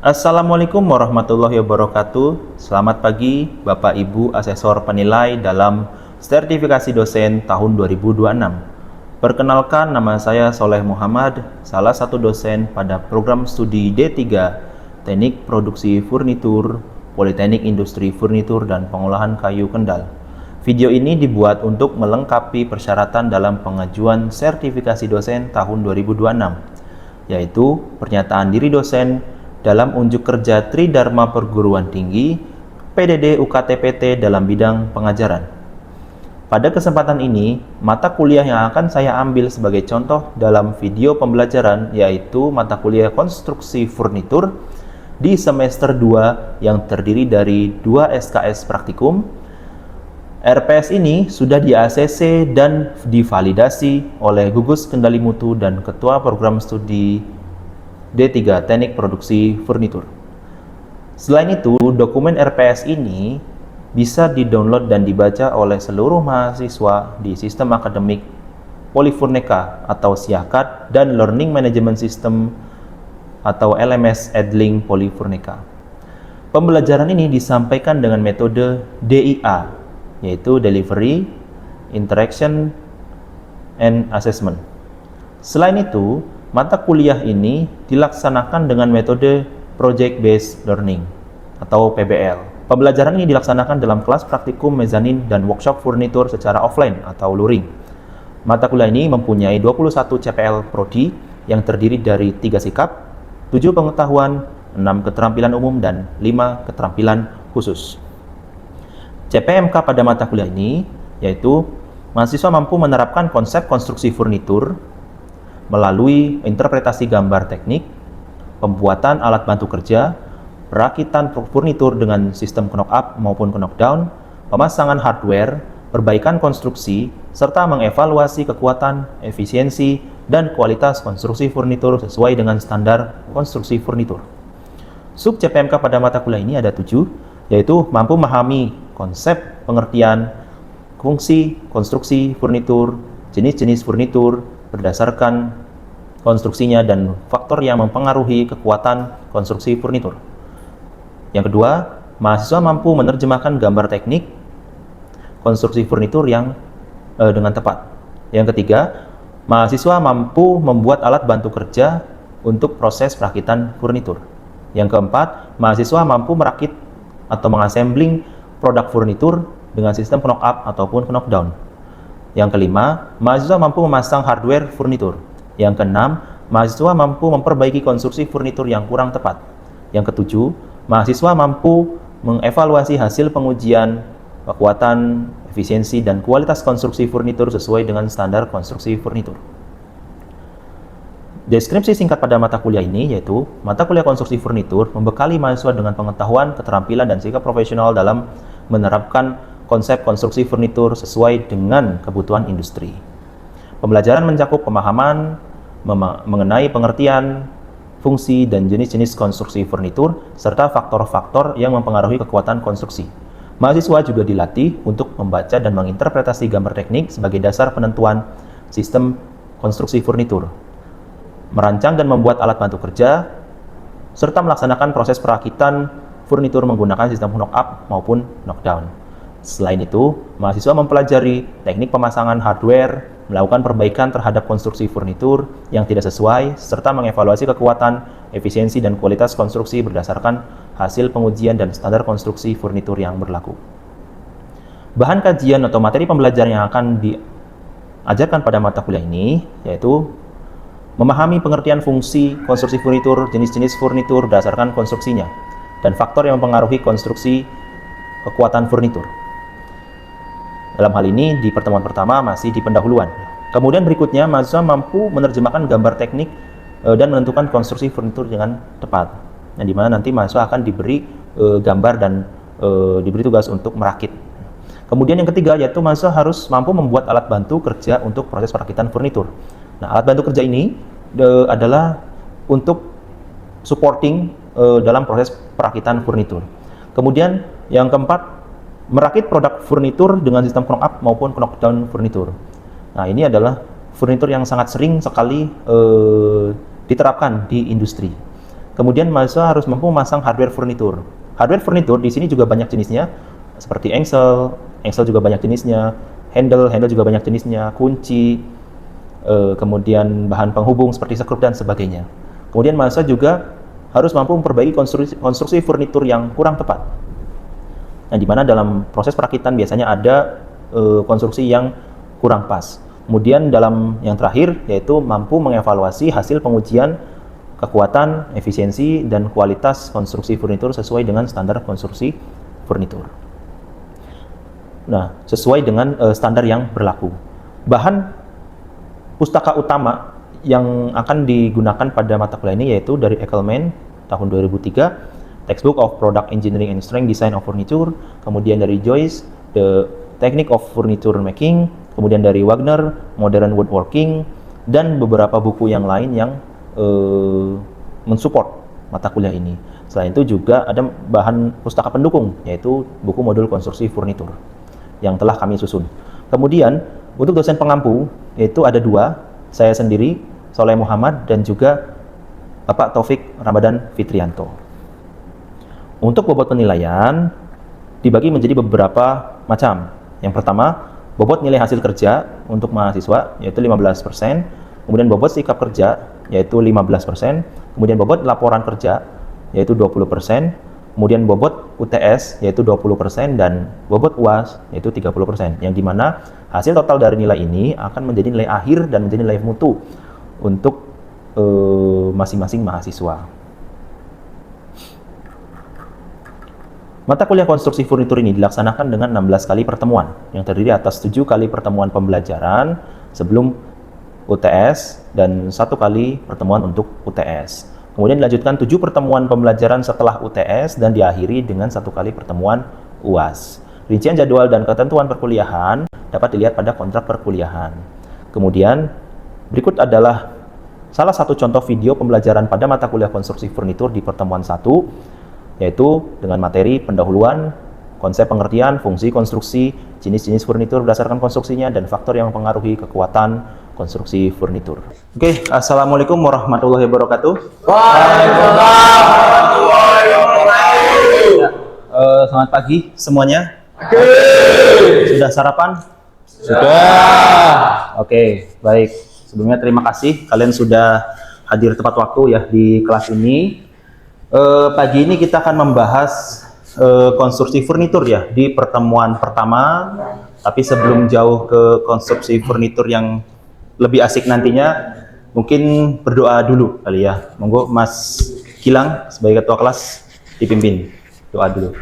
Assalamualaikum warahmatullahi wabarakatuh. Selamat pagi Bapak Ibu Asesor Penilai dalam sertifikasi dosen tahun 2026. Perkenalkan, nama saya Soleh Muhammad, salah satu dosen pada program studi D3 Teknik Produksi Furnitur, Politeknik Industri Furnitur dan Pengolahan Kayu Kendal. Video ini dibuat untuk melengkapi persyaratan dalam pengajuan sertifikasi dosen tahun 2026, yaitu pernyataan diri dosen dalam unjuk kerja Tridharma Perguruan Tinggi, PDD UKT-PT dalam bidang pengajaran. Pada kesempatan ini, mata kuliah yang akan saya ambil sebagai contoh dalam video pembelajaran yaitu mata kuliah Konstruksi Furnitur di semester 2 yang terdiri dari 2 SKS praktikum. RPS ini sudah di-ACC dan divalidasi oleh Gugus Kendali Mutu dan Ketua Program Studi D3 Teknik Produksi Furnitur. Selain itu, dokumen RPS ini bisa di-download dan dibaca oleh seluruh mahasiswa di Sistem Akademik Polifurneka atau SIAKAD dan Learning Management System atau LMS Edling Polifurneka. Pembelajaran ini disampaikan dengan metode DIA, yaitu Delivery, Interaction, and Assessment. Selain itu, mata kuliah ini dilaksanakan dengan metode Project Based Learning atau PBL. Pembelajaran ini dilaksanakan dalam kelas praktikum mezanin dan workshop furnitur secara offline atau luring. Mata kuliah ini mempunyai 21 CPL Prodi yang terdiri dari 3 sikap, 7 pengetahuan, 6 keterampilan umum, dan 5 keterampilan khusus. CPMK pada mata kuliah ini yaitu mahasiswa mampu menerapkan konsep konstruksi furnitur melalui interpretasi gambar teknik, pembuatan alat bantu kerja, perakitan furnitur dengan sistem knock up maupun knock down, pemasangan hardware, perbaikan konstruksi, serta mengevaluasi kekuatan, efisiensi, dan kualitas konstruksi furnitur sesuai dengan standar konstruksi furnitur. Sub CPMK pada mata kuliah ini ada 7, yaitu mampu memahami konsep, pengertian, fungsi, konstruksi furnitur, jenis-jenis furnitur, berdasarkan konstruksinya dan faktor yang mempengaruhi kekuatan konstruksi furnitur. Yang kedua, mahasiswa mampu menerjemahkan gambar teknik konstruksi furnitur yang dengan tepat. Yang ketiga, mahasiswa mampu membuat alat bantu kerja untuk proses perakitan furnitur. Yang keempat, mahasiswa mampu merakit atau mengassembling produk furnitur dengan sistem knock up ataupun knock down. Yang kelima, mahasiswa mampu memasang hardware furnitur. Yang keenam, mahasiswa mampu memperbaiki konstruksi furnitur yang kurang tepat. Yang ketujuh, mahasiswa mampu mengevaluasi hasil pengujian kekuatan, efisiensi, dan kualitas konstruksi furnitur sesuai dengan standar konstruksi furnitur. Deskripsi singkat pada mata kuliah ini yaitu mata kuliah konstruksi furnitur membekali mahasiswa dengan pengetahuan, keterampilan, dan sikap profesional dalam menerapkan konsep konstruksi furnitur sesuai dengan kebutuhan industri. Pembelajaran mencakup pemahaman mengenai pengertian, fungsi, dan jenis-jenis konstruksi furnitur, serta faktor-faktor yang mempengaruhi kekuatan konstruksi. Mahasiswa juga dilatih untuk membaca dan menginterpretasi gambar teknik sebagai dasar penentuan sistem konstruksi furnitur, merancang dan membuat alat bantu kerja, serta melaksanakan proses perakitan furnitur menggunakan sistem knock up maupun knock down. Selain itu, mahasiswa mempelajari teknik pemasangan hardware, melakukan perbaikan terhadap konstruksi furnitur yang tidak sesuai, serta mengevaluasi kekuatan, efisiensi, dan kualitas konstruksi berdasarkan hasil pengujian dan standar konstruksi furnitur yang berlaku. Bahan kajian atau materi pembelajaran yang akan diajarkan pada mata kuliah ini yaitu memahami pengertian fungsi konstruksi furnitur, jenis-jenis furnitur berdasarkan konstruksinya, dan faktor yang mempengaruhi konstruksi kekuatan furnitur. Dalam hal ini, di pertemuan pertama masih di pendahuluan. Kemudian berikutnya, mahasiswa mampu menerjemahkan gambar teknik dan menentukan konstruksi furnitur dengan tepat. Yang dimana nanti mahasiswa akan diberi gambar dan diberi tugas untuk merakit. Kemudian yang ketiga, yaitu mahasiswa harus mampu membuat alat bantu kerja untuk proses perakitan furnitur. Nah, alat bantu kerja ini adalah untuk supporting dalam proses perakitan furnitur. Kemudian yang keempat, merakit produk furnitur dengan sistem knock up maupun knock down furnitur. Nah, ini adalah furnitur yang sangat sering sekali diterapkan di industri. Kemudian mahasiswa harus mampu memasang hardware furnitur. Hardware furnitur di sini juga banyak jenisnya, seperti engsel juga banyak jenisnya, handle juga banyak jenisnya, kunci, kemudian bahan penghubung seperti sekrup dan sebagainya. Kemudian mahasiswa juga harus mampu memperbaiki konstruksi furnitur yang kurang tepat. Nah, di mana dalam proses perakitan biasanya ada konstruksi yang kurang pas. Kemudian dalam yang terakhir yaitu mampu mengevaluasi hasil pengujian kekuatan, efisiensi, dan kualitas konstruksi furnitur sesuai dengan standar konstruksi furnitur. Nah, sesuai dengan standar yang berlaku. Bahan pustaka utama yang akan digunakan pada mata kuliah ini yaitu dari Ekelman tahun 2003, Textbook of Product Engineering and Strength Design of Furniture, kemudian dari Joyce, The Technique of Furniture Making, kemudian dari Wagner, Modern Woodworking, dan beberapa buku yang lain yang mensupport mata kuliah ini. Selain itu juga ada bahan pustaka pendukung, yaitu buku modul konstruksi furnitur yang telah kami susun. Kemudian untuk dosen pengampu yaitu ada dua, saya sendiri, Soleh Muhammad, dan juga Bapak Taufik Ramadan Fitrianto. Untuk bobot penilaian dibagi menjadi beberapa macam. Yang pertama, bobot nilai hasil kerja untuk mahasiswa yaitu 15%, kemudian bobot sikap kerja yaitu 15%, kemudian bobot laporan kerja yaitu 20%, kemudian bobot UTS yaitu 20%, dan bobot UAS yaitu 30%, yang dimana hasil total dari nilai ini akan menjadi nilai akhir dan menjadi nilai mutu untuk masing-masing mahasiswa. Mata kuliah konstruksi furnitur ini dilaksanakan dengan 16 kali pertemuan yang terdiri atas 7 kali pertemuan pembelajaran sebelum UTS dan 1 kali pertemuan untuk UTS. Kemudian dilanjutkan 7 pertemuan pembelajaran setelah UTS dan diakhiri dengan 1 kali pertemuan UAS. Rincian jadwal dan ketentuan perkuliahan dapat dilihat pada kontrak perkuliahan. Kemudian berikut adalah salah satu contoh video pembelajaran pada mata kuliah konstruksi furnitur di pertemuan 1, yaitu dengan materi pendahuluan, konsep pengertian, fungsi konstruksi, jenis-jenis furnitur berdasarkan konstruksinya, dan faktor yang mempengaruhi kekuatan konstruksi furnitur. Oke, Assalamualaikum warahmatullahi wabarakatuh. Waalaikumsalam warahmatullahi wabarakatuh. Selamat pagi semuanya. Sudah sarapan? Sudah. Oke, baik. Sebelumnya terima kasih kalian sudah hadir tepat waktu ya di kelas ini. Pagi ini kita akan membahas konstruksi furnitur ya di pertemuan pertama. Tapi sebelum jauh ke konstruksi furnitur yang lebih asik nantinya, mungkin berdoa dulu kali ya. Monggo Mas Gilang sebagai ketua kelas dipimpin doa dulu.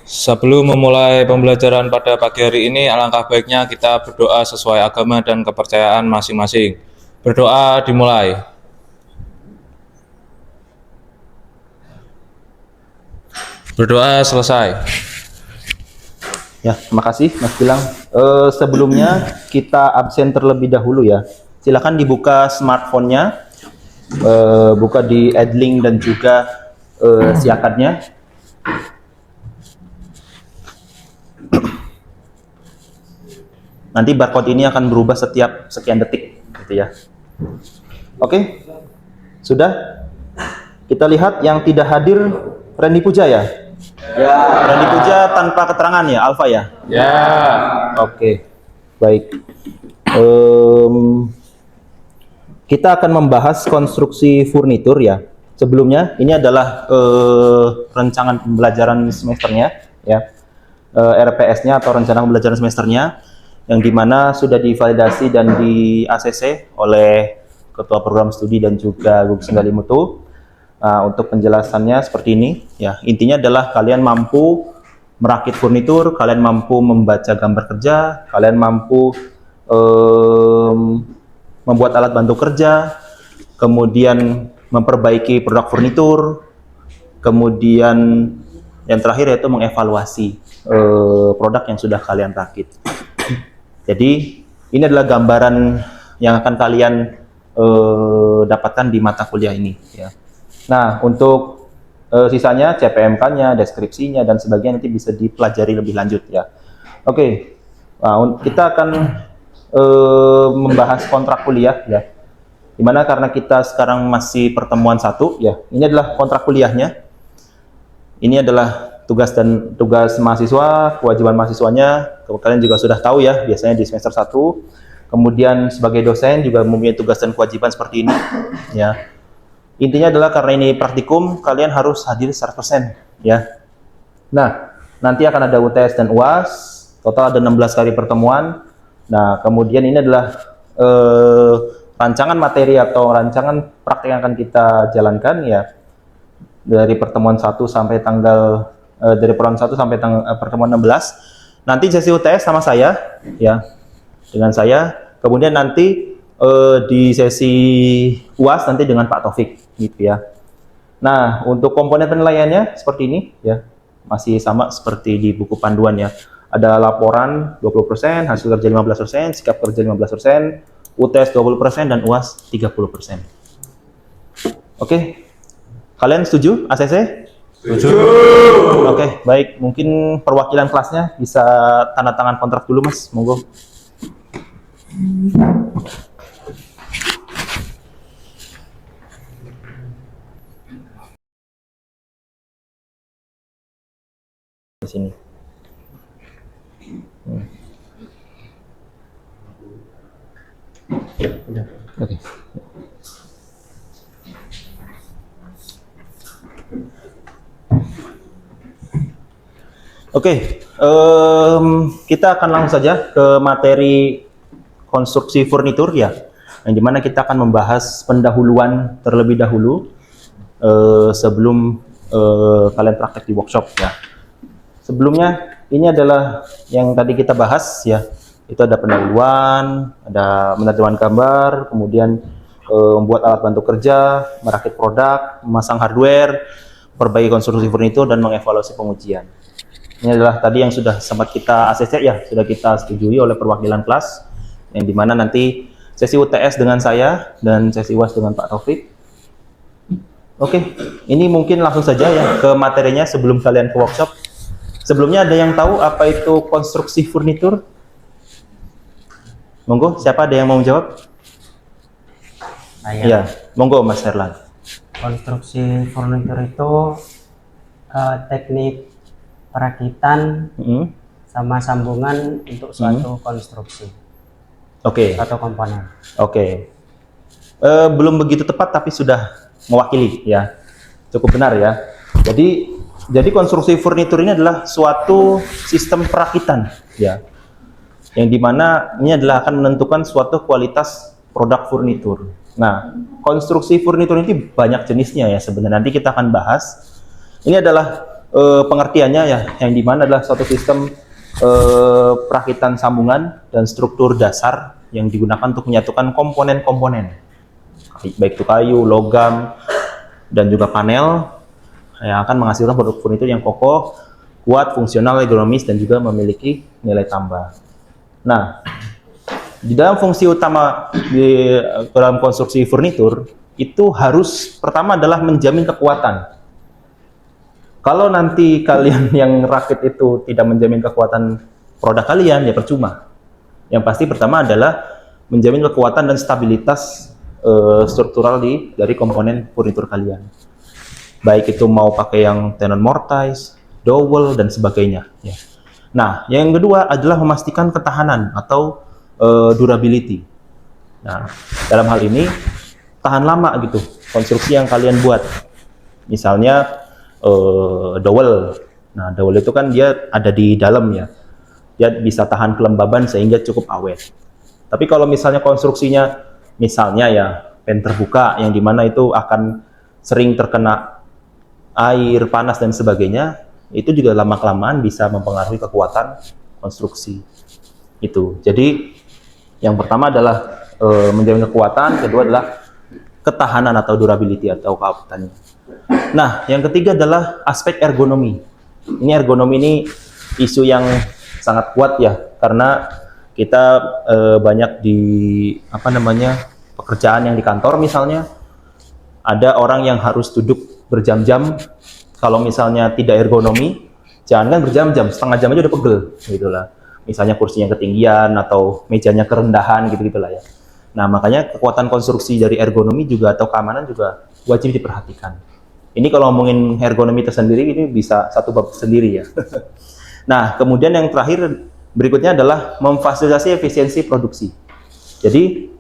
Sebelum memulai pembelajaran pada pagi hari ini, alangkah baiknya kita berdoa sesuai agama dan kepercayaan masing-masing. Berdoa dimulai. Berdoa selesai. Ya, terima kasih Mas Gilang. Sebelumnya kita absen terlebih dahulu ya. Silakan dibuka smartphone-nya, buka di Adlink dan juga siakatnya. Nanti barcode ini akan berubah setiap sekian detik, gitu ya. Oke, sudah. Kita lihat yang tidak hadir, Randy Puja ya. Ya. Randy Puja tanpa keterangan ya, Alfa ya? Ya. Oke, baik. Kita akan membahas konstruksi furnitur ya. Sebelumnya, ini adalah rancangan pembelajaran semesternya ya. RPS-nya atau rencana pembelajaran semesternya, yang dimana sudah divalidasi dan di ACC oleh Ketua Program Studi dan juga Gugus Kendali Mutu. Untuk penjelasannya seperti ini ya, intinya adalah kalian mampu merakit furnitur, kalian mampu membaca gambar kerja, kalian mampu membuat alat bantu kerja, kemudian memperbaiki produk furnitur, kemudian yang terakhir yaitu mengevaluasi produk yang sudah kalian rakit. Jadi ini adalah gambaran yang akan kalian dapatkan di mata kuliah ini ya. Nah, untuk sisanya CPMK-nya, deskripsinya, dan sebagainya nanti bisa dipelajari lebih lanjut ya. Oke, nah, kita akan membahas kontrak kuliah ya. Dimana karena kita sekarang masih pertemuan 1 ya, ini adalah kontrak kuliahnya. Ini adalah tugas mahasiswa, kewajiban mahasiswanya. Kalian juga sudah tahu ya, biasanya di semester 1. Kemudian sebagai dosen juga mempunyai tugas dan kewajiban seperti ini ya. Intinya adalah karena ini praktikum, kalian harus hadir 100% ya. Nah, nanti akan ada UTS dan UAS, total ada 16 kali pertemuan. Nah, kemudian ini adalah rancangan materi atau rancangan praktek yang akan kita jalankan ya, dari pertemuan 1 sampai tanggal dari pertemuan 1 sampai pertemuan 16. Nanti sesi UTS sama saya ya, dengan saya. Kemudian nanti di sesi UAS nanti dengan Pak Taufik gitu ya. Nah, untuk komponen penilaiannya seperti ini ya, masih sama seperti di buku panduan ya. Ada laporan 20%, hasil kerja 15%, sikap kerja 15%, UTS 20% dan UAS 30%. Oke, kalian setuju ACC? Setuju. Oke, baik. Mungkin perwakilan kelasnya bisa tanda tangan kontrak dulu, Mas. Monggo. Di sini. Oke. Oke, kita akan langsung saja ke materi konstruksi furnitur ya, yang dimana kita akan membahas pendahuluan terlebih dahulu sebelum kalian praktek di workshop ya. Sebelumnya ini adalah yang tadi kita bahas ya, itu ada pendahuluan, ada penerjemahan gambar, kemudian membuat alat bantu kerja, merakit produk, memasang hardware, perbaiki konstruksi furnitur dan mengevaluasi pengujian. Ini adalah tadi yang sudah sempat kita ACC ya, sudah kita setujui oleh perwakilan kelas, yang dimana nanti sesi UTS dengan saya dan sesi UAS dengan Pak Taufik. Oke, ini mungkin langsung saja ya ke materinya sebelum kalian ke workshop. Sebelumnya ada yang tahu apa itu konstruksi furnitur? Monggo, siapa ada yang mau menjawab? Saya. Ya, monggo Mas Herlan. Konstruksi furnitur itu teknik perakitan sama sambungan untuk suatu konstruksi, Oke. suatu komponen. Oke. Belum begitu tepat tapi sudah mewakili ya. Cukup benar ya. Jadi konstruksi furnitur ini adalah suatu sistem perakitan ya. Yang dimana ini adalah akan menentukan suatu kualitas produk furnitur. Nah, konstruksi furnitur ini banyak jenisnya ya sebenarnya. Nanti kita akan bahas. Ini adalah pengertiannya ya, yang dimana adalah suatu sistem perakitan sambungan dan struktur dasar yang digunakan untuk menyatukan komponen-komponen, baik itu kayu, logam, dan juga panel, yang akan menghasilkan produk furnitur yang kokoh, kuat, fungsional, ergonomis, dan juga memiliki nilai tambah. Nah, di dalam fungsi utama di dalam konstruksi furnitur itu harus pertama adalah menjamin kekuatan. Kalau nanti kalian yang rakit itu tidak menjamin kekuatan produk kalian, ya percuma. Yang pasti pertama adalah menjamin kekuatan dan stabilitas struktural dari komponen furnitur kalian. Baik itu mau pakai yang tenon mortise, dowel, dan sebagainya. Ya. Nah, yang kedua adalah memastikan ketahanan atau durability. Nah, dalam hal ini tahan lama gitu konstruksi yang kalian buat. Misalnya dowel. Nah, dowel itu kan dia ada di dalam ya. Dia bisa tahan kelembaban sehingga cukup awet. Tapi kalau misalnya konstruksinya misalnya ya pen terbuka yang dimana itu akan sering terkena air, panas dan sebagainya, itu juga lama-kelamaan bisa mempengaruhi kekuatan konstruksi itu. Jadi yang pertama adalah menjamin kekuatan, kedua adalah ketahanan atau durability atau keawetannya. Nah, yang ketiga adalah aspek ergonomi. Ini ergonomi ini isu yang sangat kuat ya, karena kita banyak di pekerjaan yang di kantor misalnya, ada orang yang harus duduk berjam-jam. Kalau misalnya tidak ergonomi, jangan kan berjam-jam, setengah jam aja udah pegel, gitulah. Misalnya kursinya ketinggian atau mejanya kerendahan, gitu-gitulah ya. Nah, makanya kekuatan konstruksi dari ergonomi juga atau keamanan juga wajib diperhatikan. Ini kalau ngomongin ergonomi tersendiri, ini bisa satu bab sendiri ya. Nah, kemudian yang terakhir berikutnya adalah memfasilitasi efisiensi produksi. Jadi,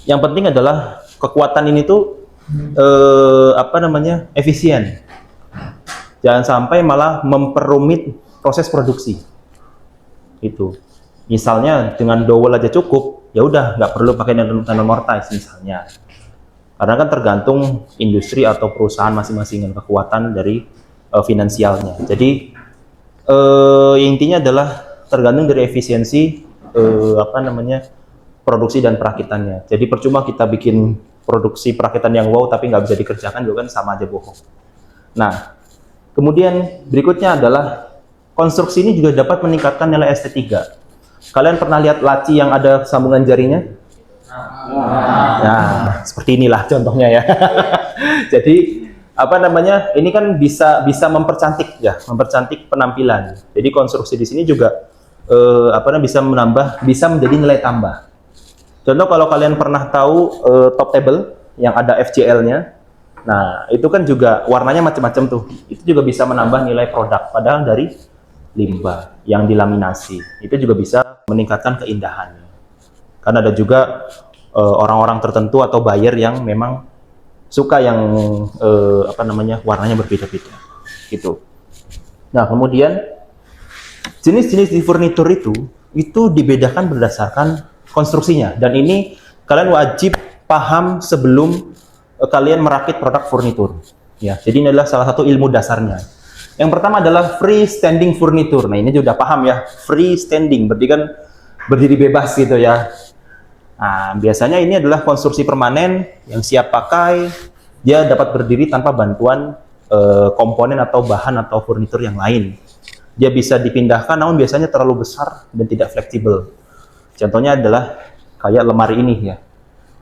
yang penting adalah kekuatan ini tuh efisien. Jangan sampai malah memperumit proses produksi. Itu. Misalnya dengan dowel aja cukup, ya udah nggak perlu pakai nanomortize misalnya. Karena kan tergantung industri atau perusahaan masing-masing dengan kekuatan dari finansialnya. Jadi intinya adalah tergantung dari efisiensi produksi dan perakitannya. Jadi percuma kita bikin produksi perakitan yang wow tapi nggak bisa dikerjakan juga kan sama aja bohong. Nah, kemudian berikutnya adalah konstruksi ini juga dapat meningkatkan nilai estetika. Kalian pernah lihat laci yang ada sambungan jarinya? Nah, seperti inilah contohnya ya. Jadi ini kan bisa mempercantik ya, mempercantik penampilan. Jadi konstruksi di sini juga bisa menjadi nilai tambah. Contoh kalau kalian pernah tahu top table yang ada FJL-nya, nah itu kan juga warnanya macam-macam tuh. Itu juga bisa menambah nilai produk. Padahal dari limbah yang dilaminasi itu juga bisa meningkatkan keindahannya. Karena ada juga orang-orang tertentu atau buyer yang memang suka yang warnanya berbeda-beda gitu. Nah, kemudian jenis-jenis di furnitur itu dibedakan berdasarkan konstruksinya, dan ini kalian wajib paham sebelum kalian merakit produk furnitur ya. Jadi ini adalah salah satu ilmu dasarnya. Yang pertama adalah freestanding furnitur. Nah, ini sudah paham ya, freestanding berarti kan berdiri bebas gitu ya. Nah, biasanya ini adalah konstruksi permanen yang siap pakai, dia dapat berdiri tanpa bantuan komponen atau bahan atau furnitur yang lain. Dia bisa dipindahkan, namun biasanya terlalu besar dan tidak fleksibel. Contohnya adalah kayak lemari ini ya.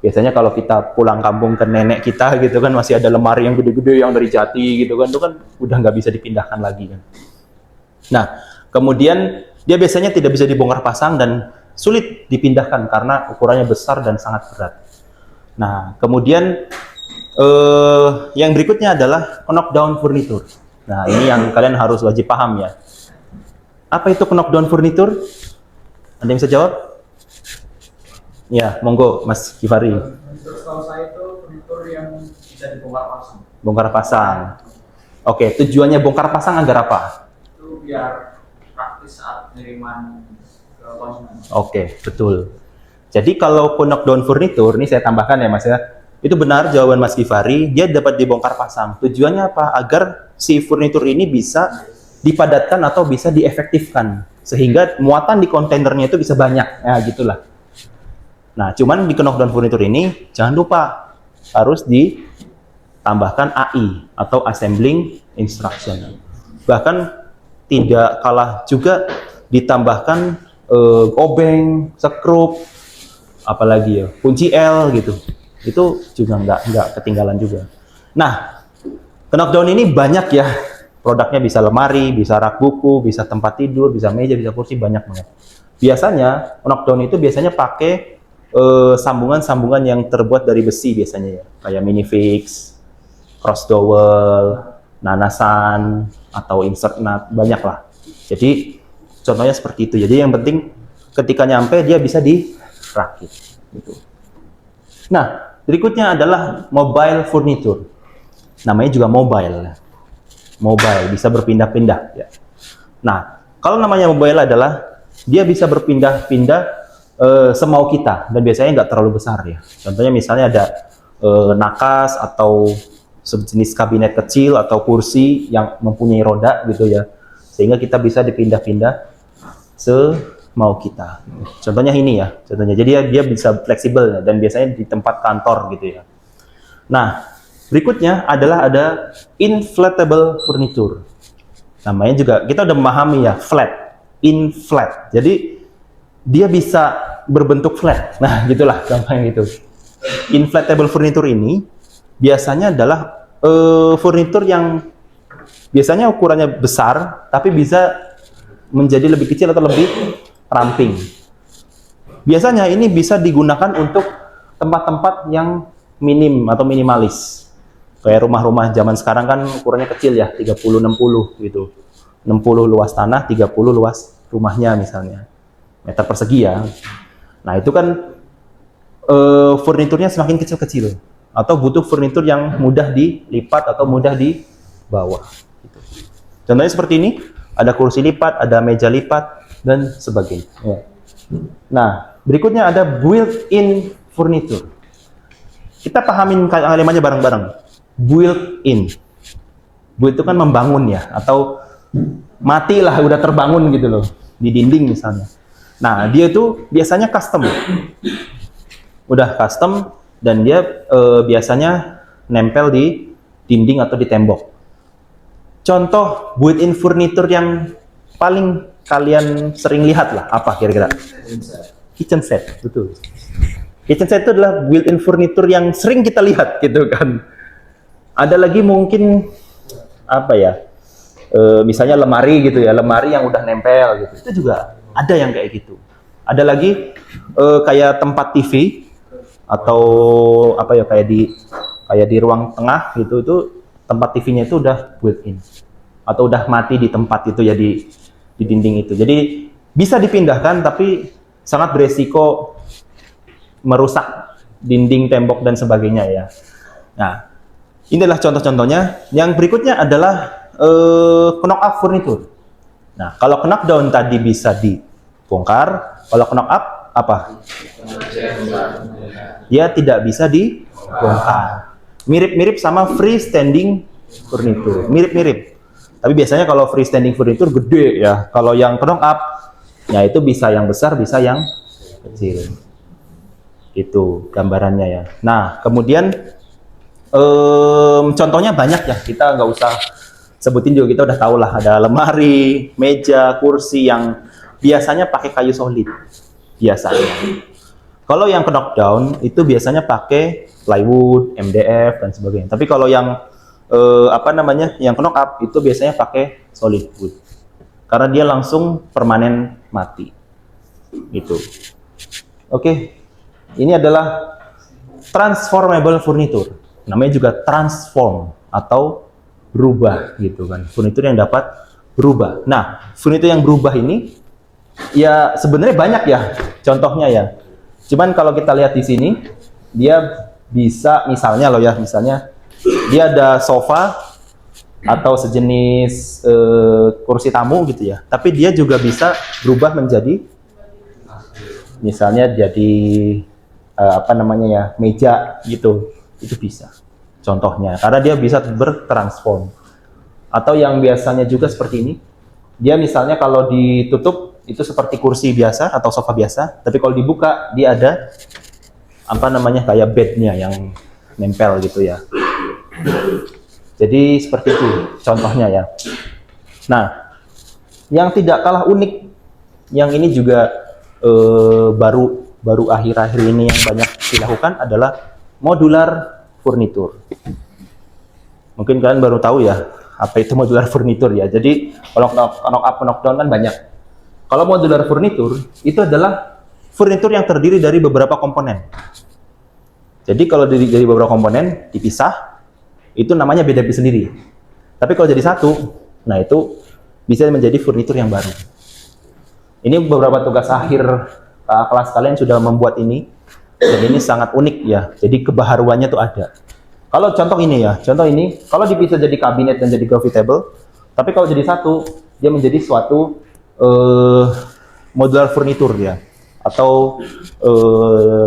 Biasanya kalau kita pulang kampung ke nenek kita gitu kan, masih ada lemari yang gede-gede yang dari jati gitu kan, itu kan udah nggak bisa dipindahkan lagi kan. Nah, kemudian dia biasanya tidak bisa dibongkar pasang dan sulit dipindahkan karena ukurannya besar dan sangat berat. Nah, kemudian yang berikutnya adalah knockdown furniture. Nah, ini yang kalian harus wajib paham ya. Apa itu knockdown furniture? Ada yang bisa jawab? Ya, monggo Mas Givari. Setahu saya itu furnitur yang bisa dibongkar pasang. Bongkar pasang. Oke, tujuannya bongkar pasang agar apa? Itu biar praktis saat pengiriman ke konsumen. Oke, betul. Jadi kalau knockdown furniture, ini saya tambahkan ya Mas ya. Itu benar jawaban Mas Givari, dia dapat dibongkar pasang. Tujuannya apa? Agar si furnitur ini bisa dipadatkan atau bisa diefektifkan. Sehingga muatan di kontainernya itu bisa banyak. Ya, gitulah. Nah, cuman di knockdown furniture ini, jangan lupa harus ditambahkan AI atau Assembling Instruction. Bahkan tidak kalah juga ditambahkan obeng, skrup, apalagi ya, kunci L gitu. Itu juga nggak ketinggalan juga. Nah, knockdown ini banyak ya. Produknya bisa lemari, bisa rak buku, bisa tempat tidur, bisa meja, bisa kursi, banyak banget. Biasanya knockdown itu biasanya pakai sambungan-sambungan yang terbuat dari besi biasanya ya. Kayak minifix, cross dowel, nanasan, atau insert nut, banyak lah. Jadi contohnya seperti itu. Jadi yang penting ketika nyampe dia bisa dirakit. Gitu. Nah, berikutnya adalah mobile furniture. Namanya juga mobile. Mobile, bisa berpindah-pindah. Ya. Nah, kalau namanya mobile adalah dia bisa berpindah-pindah semau kita. Dan biasanya nggak terlalu besar ya. Contohnya misalnya ada nakas atau sejenis kabinet kecil atau kursi yang mempunyai roda gitu ya. Sehingga kita bisa dipindah-pindah semau kita. Contohnya ini ya. Contohnya. Jadi dia bisa fleksibel ya, dan biasanya di tempat kantor gitu ya. Nah, berikutnya adalah ada inflatable furniture. Namanya juga kita udah memahami ya, flat, inflat. Jadi dia bisa berbentuk flat. Nah, gitulah gampang gitu. Inflatable furniture ini biasanya adalah furnitur yang biasanya ukurannya besar tapi bisa menjadi lebih kecil atau lebih ramping. Biasanya ini bisa digunakan untuk tempat-tempat yang minim atau minimalis. Kayak rumah-rumah zaman sekarang kan ukurannya kecil ya, 30-60 gitu. 60 luas tanah, 30 luas rumahnya misalnya. Meter persegi ya. Nah itu kan furniturnya semakin kecil-kecil. Atau butuh furnitur yang mudah dilipat atau mudah dibawa. Gitu. Contohnya seperti ini, ada kursi lipat, ada meja lipat, dan sebagainya. Ya. Nah, berikutnya ada built-in furniture. Kita pahamin kalimatnya bareng-bareng. Built-in. Built itu kan membangun ya, atau mati lah, udah terbangun gitu loh, di dinding misalnya. Nah, dia itu biasanya custom. Udah custom, dan dia biasanya nempel di dinding atau di tembok. Contoh built-in furniture yang paling kalian sering lihat lah, apa kira-kira? Kitchen set, betul. Kitchen set itu adalah built-in furniture yang sering kita lihat gitu kan. Ada lagi mungkin apa ya? Misalnya lemari gitu ya, lemari yang udah nempel gitu. Itu juga ada yang kayak gitu. Ada lagi kayak tempat TV atau apa ya, kayak di ruang tengah gitu, itu tempat TV-nya itu udah built-in atau udah mati di tempat itu ya, di dinding itu. Jadi bisa dipindahkan tapi sangat beresiko merusak dinding, tembok dan sebagainya ya. Nah, inilah contoh-contohnya. Yang berikutnya adalah knock up furniture. Nah, kalau knock down tadi bisa dibongkar, kalau knock up apa? Dia tidak bisa dibongkar. Mirip-mirip sama freestanding furniture. Mirip-mirip. Tapi biasanya kalau freestanding furniture gede ya. Kalau yang knock up, ya itu bisa yang besar, bisa yang kecil. Itu gambarannya ya. Nah, kemudian contohnya banyak ya. Kita nggak usah sebutin juga, kita udah tahu lah. Ada lemari, meja, kursi yang biasanya pakai kayu solid. Biasanya. Kalau yang knockdown itu biasanya pakai plywood, MDF dan sebagainya. Tapi kalau yang yang knock up itu biasanya pakai solid wood. Karena dia langsung permanen mati. Gitu. Oke. Ini adalah transformable furniture. Namanya juga transform atau berubah gitu kan. Furniture yang dapat berubah. Nah, furniture yang berubah ini ya sebenarnya banyak ya contohnya ya. Cuman kalau kita lihat di sini, dia bisa misalnya dia ada sofa atau sejenis kursi tamu gitu ya. Tapi dia juga bisa berubah menjadi misalnya jadi meja gitu. Itu bisa. Contohnya, karena dia bisa bertransform. Atau yang biasanya juga seperti ini. Dia misalnya kalau ditutup itu seperti kursi biasa atau sofa biasa, tapi kalau dibuka dia ada kayak bednya yang nempel gitu ya. Jadi seperti itu contohnya ya. Nah, yang tidak kalah unik, yang ini juga baru akhir-akhir ini yang banyak dilakukan adalah modular furniture. Mungkin kalian baru tahu ya apa itu modular furniture ya. Jadi kalau knock up, knock down kan banyak. Kalau modular furniture itu adalah furniture yang terdiri dari beberapa komponen. Jadi kalau dari beberapa komponen dipisah, itu namanya beda sendiri. Tapi kalau jadi satu, nah itu bisa menjadi furniture yang baru. Ini beberapa tugas akhir kelas kalian sudah membuat ini, dan ini sangat unik ya. Jadi kebaharuannya tuh ada. Kalau contoh ini, kalau dipisah jadi kabinet dan jadi coffee table, tapi kalau jadi satu, dia menjadi suatu modular furniture ya, atau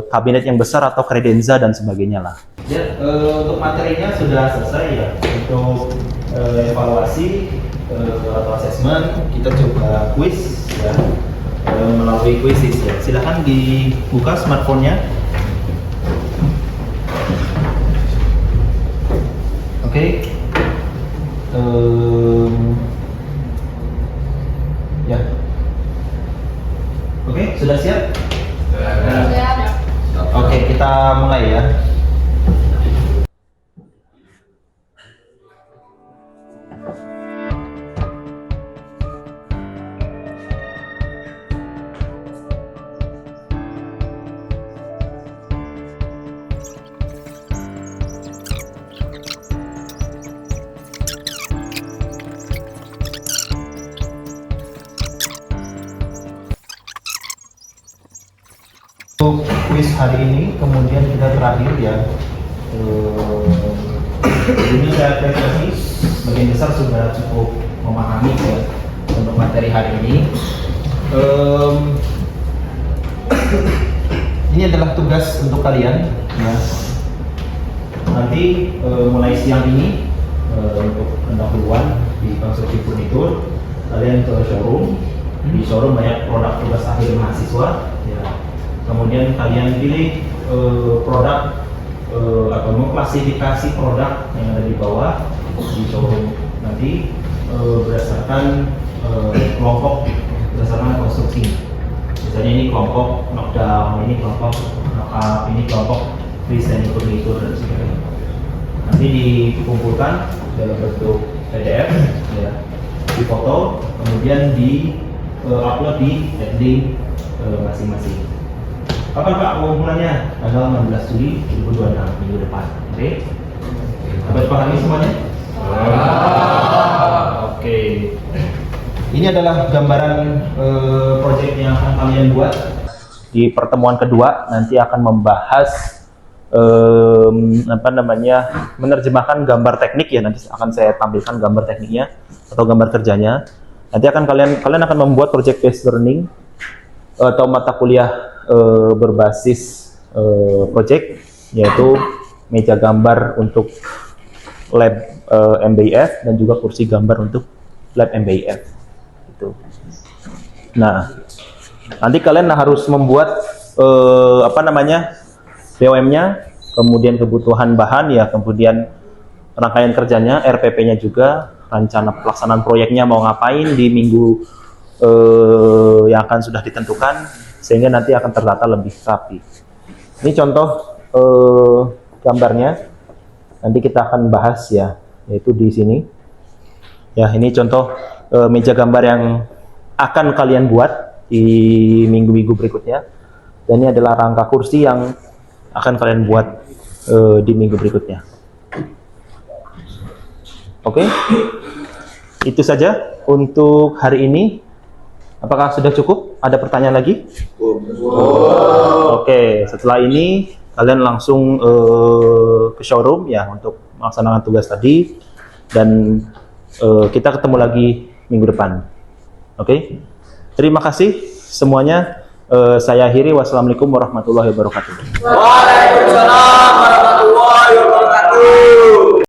kabinet yang besar atau kredenza dan sebagainya lah. Ya, untuk materinya sudah selesai ya. Untuk evaluasi atau assessment, kita coba quiz ya, melalui quizzes ya. Silahkan dibuka smartphone-nya. Oke. Ya. Oke, sudah siap? Sudah. Oke, kita mulai ya. kuis hari ini, kemudian kita terakhir ya. Ini saya apresiasi sebagian besar sudah cukup memahami ya untuk materi hari ini. Ini adalah tugas untuk kalian ya. Nanti mulai siang ini untuk pendahuluan di konstruksi furnitur, kalian ke showroom. Di showroom banyak produk tugas akhir mahasiswa ya. Kemudian kalian pilih produk atau mengklasifikasi produk yang ada di bawah di showroom nanti berdasarkan kelompok, berdasarkan konstruksi. Misalnya ini kelompok knockdown, ini kelompok knockup, ini kelompok freestanding furniture dan sebagainya. Nanti dikumpulkan dalam bentuk PDF ya, difoto, kemudian di upload di link masing-masing. Kapan Pak pengumpulannya? Tanggal 16 Juli 2026, minggu depan. Oke? Dapat pahami semuanya? Oke. Ini adalah gambaran proyek yang akan kalian buat. Di pertemuan kedua nanti akan membahas menerjemahkan gambar teknik ya. Nanti akan saya tampilkan gambar tekniknya atau gambar kerjanya. Nanti akan kalian akan membuat project based learning atau mata kuliah berbasis project, yaitu meja gambar untuk lab MBIF dan juga kursi gambar untuk lab MBIF. Gitu. Nah, nanti kalian harus membuat BOM-nya, kemudian kebutuhan bahan ya, kemudian rangkaian kerjanya, RPP-nya juga, rencana pelaksanaan proyeknya mau ngapain di minggu yang akan sudah ditentukan, sehingga nanti akan terdata lebih rapi. Ini contoh gambarnya, nanti kita akan bahas ya, yaitu di sini. Ya, ini contoh meja gambar yang akan kalian buat di minggu-minggu berikutnya. Dan ini adalah rangka kursi yang akan kalian buat di minggu berikutnya. Oke, itu saja untuk hari ini. Apakah sudah cukup? Ada pertanyaan lagi? Oke, setelah ini kalian langsung ke showroom ya untuk melaksanakan tugas tadi, dan kita ketemu lagi minggu depan. Oke, terima kasih semuanya. Saya akhiri. Wassalamualaikum warahmatullahi wabarakatuh. Waalaikumsalam warahmatullahi wabarakatuh.